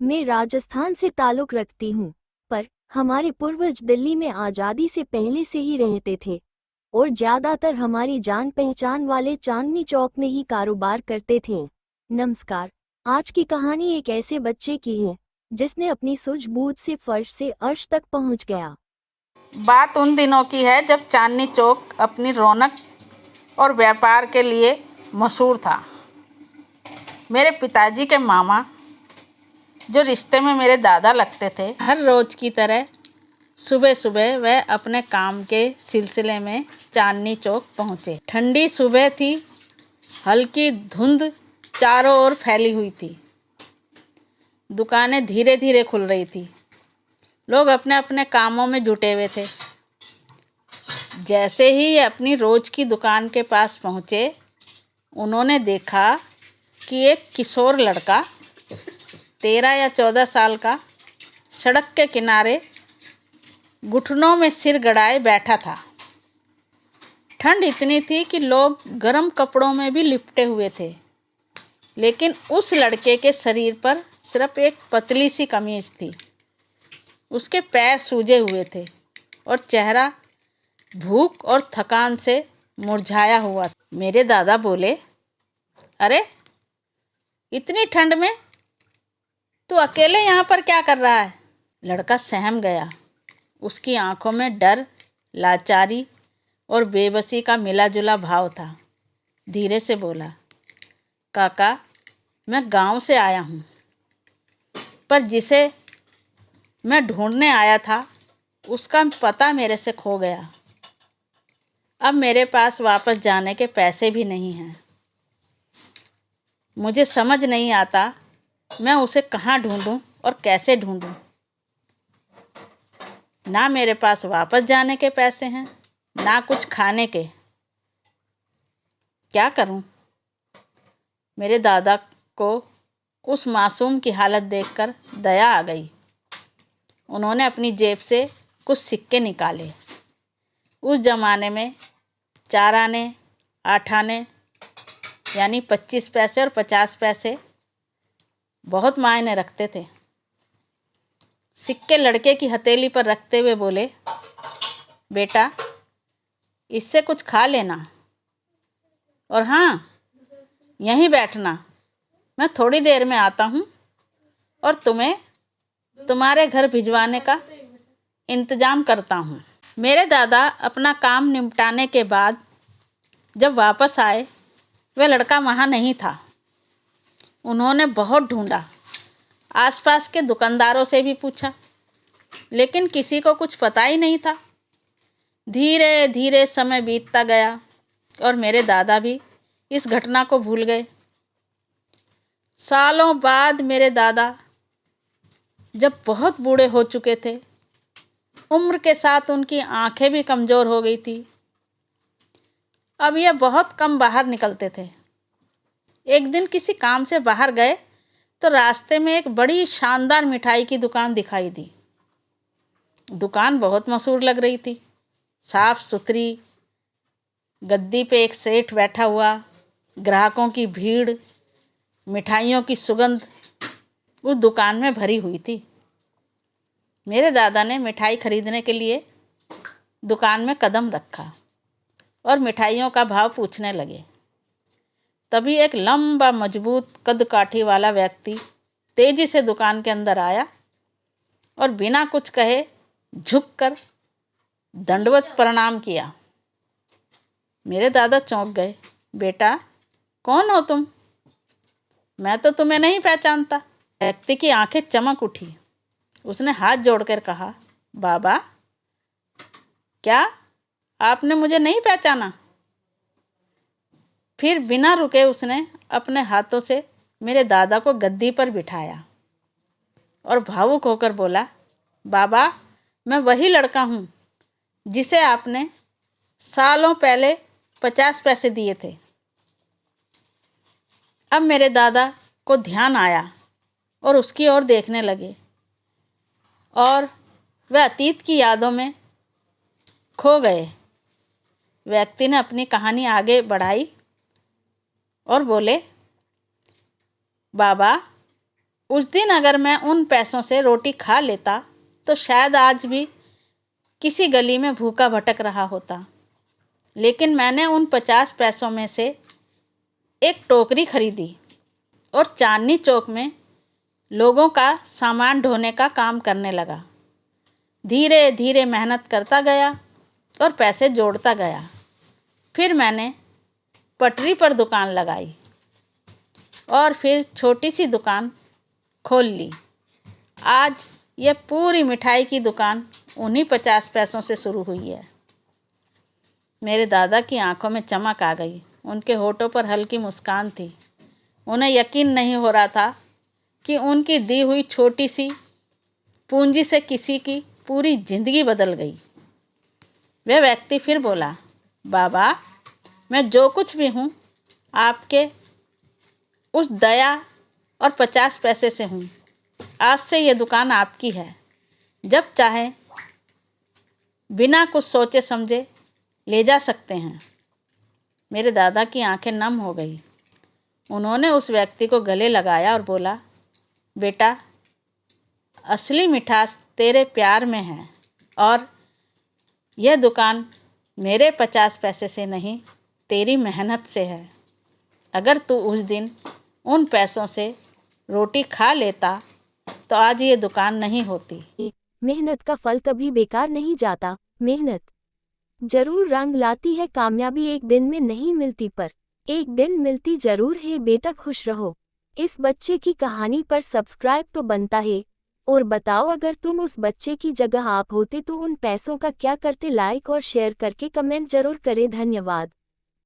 मैं राजस्थान से ताल्लुक़ रखती हूँ, पर हमारे पूर्वज दिल्ली में आज़ादी से पहले से ही रहते थे और ज़्यादातर हमारी जान पहचान वाले चांदनी चौक में ही कारोबार करते थे। नमस्कार। आज की कहानी एक ऐसे बच्चे की है जिसने अपनी सूझबूझ से फर्श से अर्श तक पहुँच गया। बात उन दिनों की है जब चांदनी चौक अपनी रौनक और व्यापार के लिए मशहूर था। मेरे पिताजी के मामा, जो रिश्ते में मेरे दादा लगते थे, हर रोज की तरह सुबह सुबह वह अपने काम के सिलसिले में चांदनी चौक पहुँचे। ठंडी सुबह थी, हल्की धुंध चारों ओर फैली हुई थी। दुकानें धीरे धीरे खुल रही थी। लोग अपने अपने कामों में जुटे हुए थे। जैसे ही ये अपनी रोज की दुकान के पास पहुँचे, उन्होंने देखा कि एक किशोर लड़का 13 या 14 साल का सड़क के किनारे घुटनों में सिर गड़ाए बैठा था। ठंड इतनी थी कि लोग गर्म कपड़ों में भी लिपटे हुए थे, लेकिन उस लड़के के शरीर पर सिर्फ एक पतली सी कमीज थी। उसके पैर सूजे हुए थे और चेहरा भूख और थकान से मुरझाया हुआ था। मेरे दादा बोले, अरे इतनी ठंड में तू अकेले यहाँ पर क्या कर रहा है? लड़का सहम गया। उसकी आंखों में डर, लाचारी और बेबसी का मिला जुला भाव था। धीरे से बोला, काका, मैं गांव से आया हूँ, पर जिसे मैं ढूंढने आया था उसका पता मेरे से खो गया। अब मेरे पास वापस जाने के पैसे भी नहीं हैं। मुझे समझ नहीं आता मैं उसे कहाँ ढूंढूं और कैसे ढूंढूं। ना मेरे पास वापस जाने के पैसे हैं, ना कुछ खाने के। क्या करूं? मेरे दादा को उस मासूम की हालत देखकर दया आ गई। उन्होंने अपनी जेब से कुछ सिक्के निकाले। उस ज़माने में 4 आने, 8 आने यानी 25 पैसे और 50 पैसे बहुत मायने रखते थे। सिक्के लड़के की हथेली पर रखते हुए बोले, बेटा, इससे कुछ खा लेना, और हाँ, यहीं बैठना। मैं थोड़ी देर में आता हूँ और तुम्हें तुम्हारे घर भिजवाने का इंतज़ाम करता हूँ। मेरे दादा अपना काम निपटाने के बाद जब वापस आए, वह लड़का वहाँ नहीं था। उन्होंने बहुत ढूंढा, आसपास के दुकानदारों से भी पूछा, लेकिन किसी को कुछ पता ही नहीं था। धीरे धीरे समय बीतता गया और मेरे दादा भी इस घटना को भूल गए। सालों बाद मेरे दादा जब बहुत बूढ़े हो चुके थे, उम्र के साथ उनकी आंखें भी कमज़ोर हो गई थी। अब यह बहुत कम बाहर निकलते थे। एक दिन किसी काम से बाहर गए तो रास्ते में एक बड़ी शानदार मिठाई की दुकान दिखाई दी। दुकान बहुत मशहूर लग रही थी। साफ सुथरी, गद्दी पे एक सेठ बैठा हुआ, ग्राहकों की भीड़, मिठाइयों की सुगंध उस दुकान में भरी हुई थी। मेरे दादा ने मिठाई खरीदने के लिए दुकान में कदम रखा और मिठाइयों का भाव पूछने लगे। तभी एक लंबा, मजबूत, कद-काठी वाला व्यक्ति तेजी से दुकान के अंदर आया और बिना कुछ कहे झुककर दंडवत प्रणाम किया। मेरे दादा चौंक गए। बेटा, कौन हो तुम? मैं तो तुम्हें नहीं पहचानता। व्यक्ति की आंखें चमक उठी। उसने हाथ जोड़कर कहा, बाबा, क्या आपने मुझे नहीं पहचाना? फिर बिना रुके उसने अपने हाथों से मेरे दादा को गद्दी पर बिठाया और भावुक होकर बोला, बाबा, मैं वही लड़का हूँ जिसे आपने सालों पहले 50 पैसे दिए थे। अब मेरे दादा को ध्यान आया और उसकी ओर देखने लगे और वह अतीत की यादों में खो गए। व्यक्ति ने अपनी कहानी आगे बढ़ाई और बोले, बाबा, उस दिन अगर मैं उन पैसों से रोटी खा लेता तो शायद आज भी किसी गली में भूखा भटक रहा होता। लेकिन मैंने उन 50 पैसों में से एक टोकरी खरीदी और चांदनी चौक में लोगों का सामान ढोने का काम करने लगा। धीरे धीरे मेहनत करता गया और पैसे जोड़ता गया। फिर मैंने पटरी पर दुकान लगाई और फिर छोटी सी दुकान खोल ली। आज यह पूरी मिठाई की दुकान उन्हीं 50 पैसों से शुरू हुई है। मेरे दादा की आंखों में चमक आ गई। उनके होठों पर हल्की मुस्कान थी। उन्हें यकीन नहीं हो रहा था कि उनकी दी हुई छोटी सी पूंजी से किसी की पूरी जिंदगी बदल गई। वह व्यक्ति फिर बोला, बाबा, मैं जो कुछ भी हूँ आपके उस दया और 50 पैसे से हूँ। आज से ये दुकान आपकी है। जब चाहे बिना कुछ सोचे समझे ले जा सकते हैं। मेरे दादा की आंखें नम हो गई। उन्होंने उस व्यक्ति को गले लगाया और बोला, बेटा, असली मिठास तेरे प्यार में है और यह दुकान मेरे 50 पैसे से नहीं, तेरी मेहनत से है। अगर तू उस दिन उन पैसों से रोटी खा लेता तो आज ये दुकान नहीं होती। मेहनत का फल कभी बेकार नहीं जाता। मेहनत जरूर रंग लाती है। कामयाबी एक दिन में नहीं मिलती पर एक दिन मिलती जरूर है। बेटा, खुश रहो। इस बच्चे की कहानी पर सब्सक्राइब तो बनता है। और बताओ, अगर तुम उस बच्चे की जगह आप होते तो उन पैसों का क्या करते? लाइक और शेयर करके कमेंट जरूर करें। धन्यवाद।